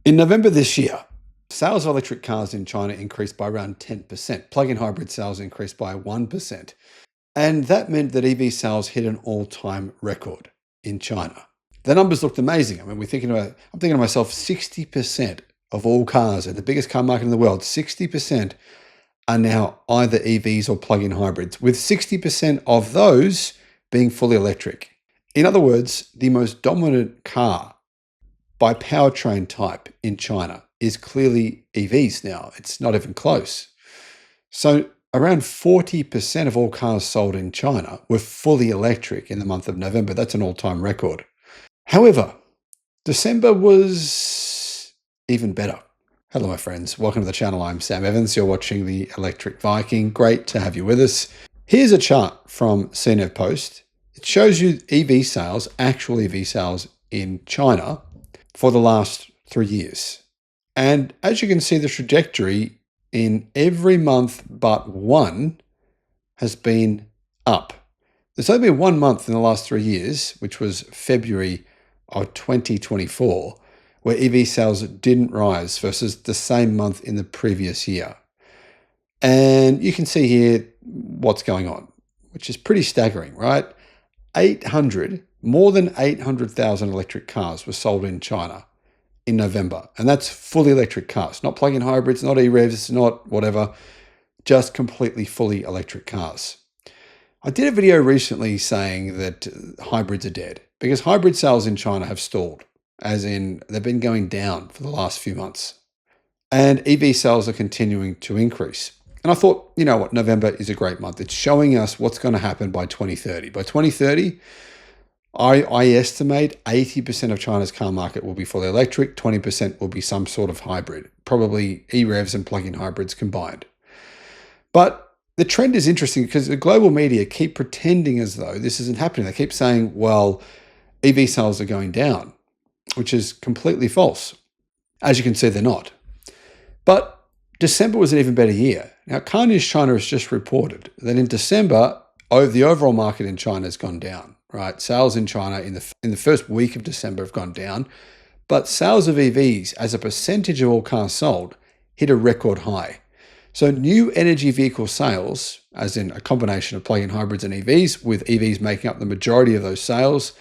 In November this year, sales of electric cars in China increased by around 10%. Plug-in hybrid sales increased by 1%. And that meant that EV sales hit an all-time record in China. The numbers looked amazing. I mean, I'm thinking to myself, 60% of all cars at the biggest car market in the world, 60% are now either EVs or plug-in hybrids, with 60% of those being fully electric. In other words, the most dominant car by powertrain type in China is clearly EVs now. It's not even close. So around 40% of all cars sold in China were fully electric in the month of November. That's an all-time record. However, December was even better. Hello, my friends. Welcome to the channel. I'm Sam Evans. You're watching the Electric Viking. Great to have you with us. Here's a chart from CNEV Post. It shows you EV sales, actual EV sales in China for the last 3 years. And as you can see, the trajectory in every month but one has been up. There's only been 1 month in the last 3 years, which was February of 2024, where EV sales didn't rise versus the same month in the previous year. And you can see here what's going on, which is pretty staggering, right? More than 800,000 electric cars were sold in China in November. And that's fully electric cars, not plug-in hybrids, not EREVs, not whatever, just completely fully electric cars. I did a video recently saying that hybrids are dead because hybrid sales in China have stalled, as in they've been going down for the last few months. And EV sales are continuing to increase. And I thought, you know what, November is a great month. It's showing us what's going to happen by 2030. By 2030, I estimate 80% of China's car market will be fully electric, 20% will be some sort of hybrid, probably EREVs and plug-in hybrids combined. But the trend is interesting because the global media keep pretending as though this isn't happening. They keep saying, well, EV sales are going down, which is completely false. As you can see, they're not. But December was an even better year. Now, Car News China has just reported that in December, the overall market in China has gone down, right? Sales in China in the first week of December have gone down, but sales of EVs as a percentage of all cars sold hit a record high. So new energy vehicle sales, as in a combination of plug-in hybrids and EVs, with EVs making up the majority of those sales,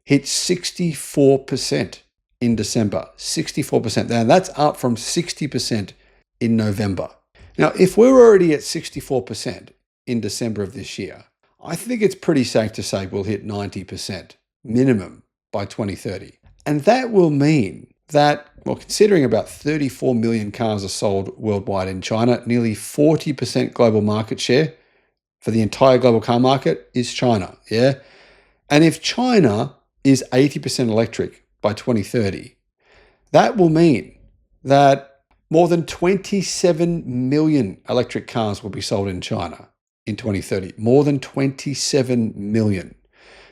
hit 64% in December, 64%. Now that's up from 60% in November. Now, if we're already at 64% in December of this year, I think it's pretty safe to say we'll hit 90% minimum by 2030. And that will mean that, well, considering about 34 million cars are sold worldwide in China, nearly 40% global market share for the entire global car market is China, yeah? And if China is 80% electric by 2030, that will mean that more than 27 million electric cars will be sold in China in 2030. More than 27 million.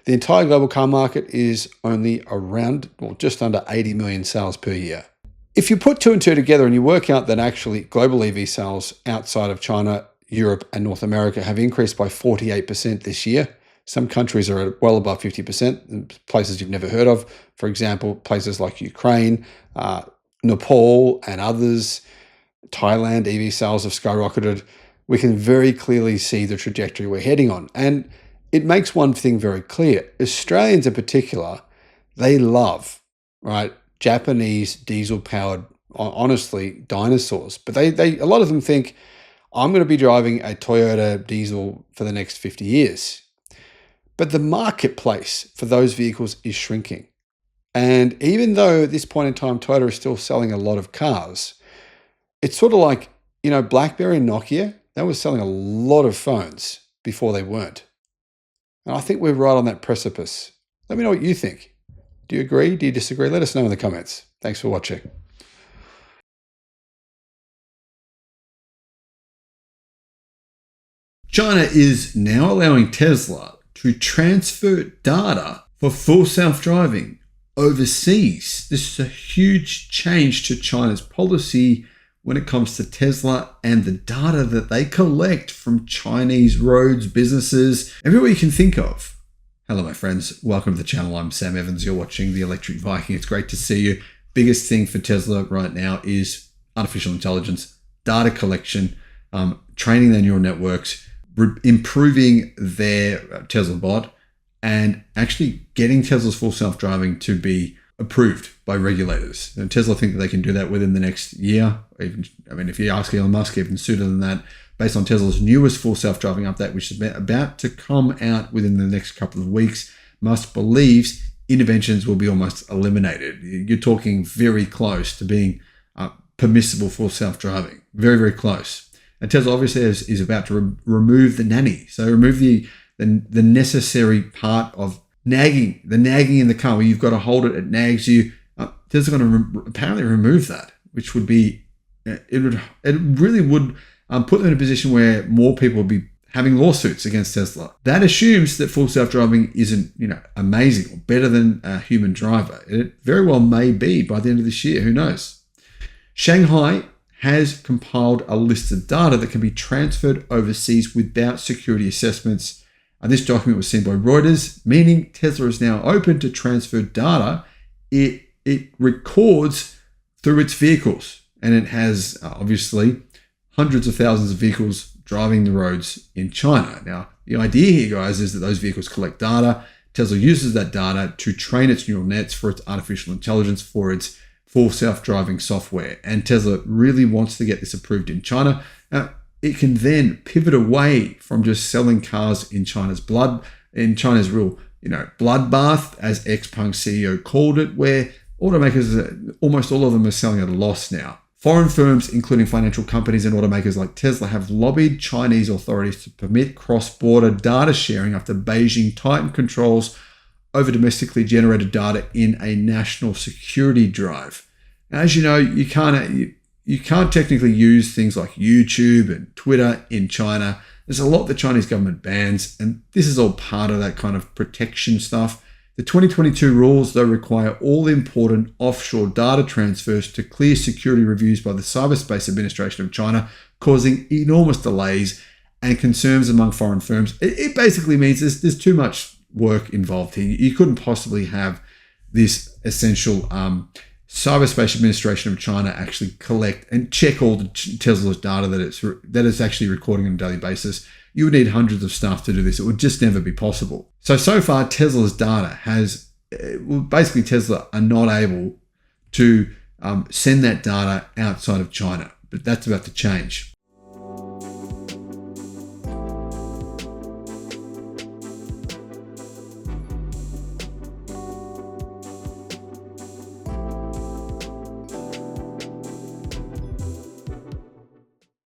The entire global car market is only around, well, just under 80 million sales per year. If you put two and two together and you work out that actually global EV sales outside of China, Europe, and North America have increased by 48% this year. Some countries are at well above 50%, places you've never heard of. For example, places like Ukraine, Nepal, and others. Thailand, EV sales have skyrocketed. We can very clearly see the trajectory we're heading on. And it makes one thing very clear. Australians in particular, they love, right, Japanese diesel-powered, honestly, dinosaurs. But a lot of them think, I'm going to be driving a Toyota diesel for the next 50 years. But the marketplace for those vehicles is shrinking. And even though at this point in time, Toyota is still selling a lot of cars, it's sort of like, you know, BlackBerry and Nokia, they were selling a lot of phones before they weren't. And I think we're right on that precipice. Let me know what you think. Do you agree? Do you disagree? Let us know in the comments. Thanks for watching. China is now allowing Tesla to transfer data for full self-driving overseas. This is a huge change to China's policy when it comes to Tesla and the data that they collect from Chinese roads, businesses, everywhere you can think of. Hello, my friends. Welcome to the channel. I'm Sam Evans. You're watching the Electric Viking. It's great to see you. biggest thing for Tesla right now is artificial intelligence, data collection, training their neural networks, improving their Tesla bot, and actually getting Tesla's full self-driving to be approved by regulators. And Tesla think that they can do that within the next year. If you ask Elon Musk, even sooner than that, based on Tesla's newest full self-driving update, which is about to come out within the next couple of weeks. Musk believes interventions will be almost eliminated. You're talking very close to being permissible full self-driving. Very, very close. And Tesla obviously is about to remove the nanny. So remove the necessary part of nagging in the car, where you've got to hold it nags you. Tesla's going to apparently remove that, which would be, it really would put them in a position where more people would be having lawsuits against Tesla. That assumes that full self-driving isn't, amazing or better than a human driver. It very well may be by the end of this year. Who knows? Shanghai has compiled a list of data that can be transferred overseas without security assessments. And this document was seen by Reuters, meaning Tesla is now open to transfer data it records through its vehicles. And it has obviously hundreds of thousands of vehicles driving the roads in China. Now, the idea here, guys, is that those vehicles collect data. Tesla uses that data to train its neural nets for its artificial intelligence, for its full self-driving software. And Tesla really wants to get this approved in China. Now, it can then pivot away from just selling cars in China's real, bloodbath, as Xpeng CEO called it, where automakers, almost all of them, are selling at a loss now. Foreign firms, including financial companies and automakers like Tesla, have lobbied Chinese authorities to permit cross-border data sharing after Beijing tightened controls over domestically generated data in a national security drive. Now, as you know, you can't technically use things like YouTube and Twitter in China. There's a lot the Chinese government bans, and this is all part of that kind of protection stuff. The 2022 rules, though, require all important offshore data transfers to clear security reviews by the Cyberspace Administration of China, causing enormous delays and concerns among foreign firms. It basically means there's too much work involved here. You couldn't possibly have this essential Cyberspace Administration of China actually collect and check all the Tesla's data that it's actually recording on a daily basis. You would need hundreds of staff to do this. It would just never be possible. So far, Tesla's data Tesla are not able to send that data outside of China, but that's about to change.